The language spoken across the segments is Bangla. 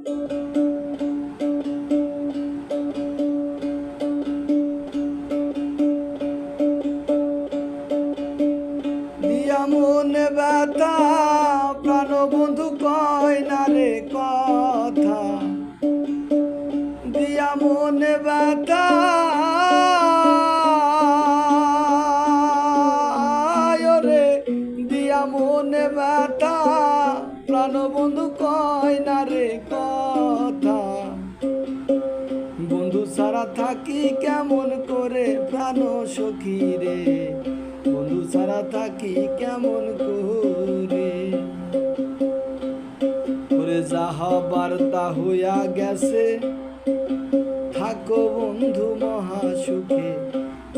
দিয়া মনে ব্যথা প্রাণ বন্ধু কয় না রে কথা, দিয়া মনে ব্যথা রে, দিয়া মনে ব্যথা প্রাণ বন্ধু কয় না রে কথা। বন্ধু ছাড়া থাকি কেমন করে প্রাণ সখী রে, বন্ধু ছাড়া থাকি কেমন করে। ওরে যাহা বার্তা হইয়া গেছে, থাকো বন্ধু মহা সুখে,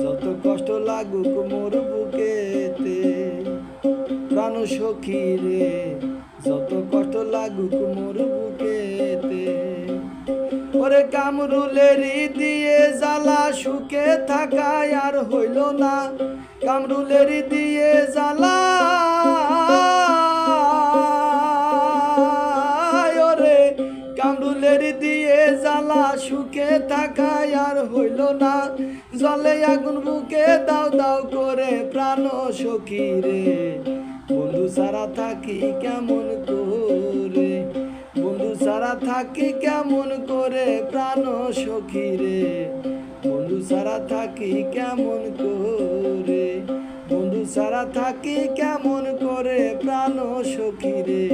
যত কষ্ট লাগুক মোর বুকেতে। প্রাণ সখী রে, যত কষ্ট লাগুক মোর বুকেতে। ওরে কামরুলেরই দিয়ে জ্বালা সুখে থাকায় আর হইল না, কামরুলেরই দিয়ে জ্বালা ওরে, কামরুলেরই দিয়ে জ্বালা সুখে থাকায় আর হইল না। জলে আগুন বুকে দাও দাও করে প্রাণ সখী রে, বন্ধু ছাড়া থাকি কেমন করে, বন্ধু ছাড়া থাকি কেমন করে প্রাণ সখী রে, বন্ধু ছাড়া থাকি কেমন করে, বন্ধু ছাড়া থাকি কেমন করে প্রাণ সখী রে,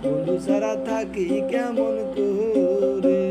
বন্ধু ছাড়া থাকি কেমন করে।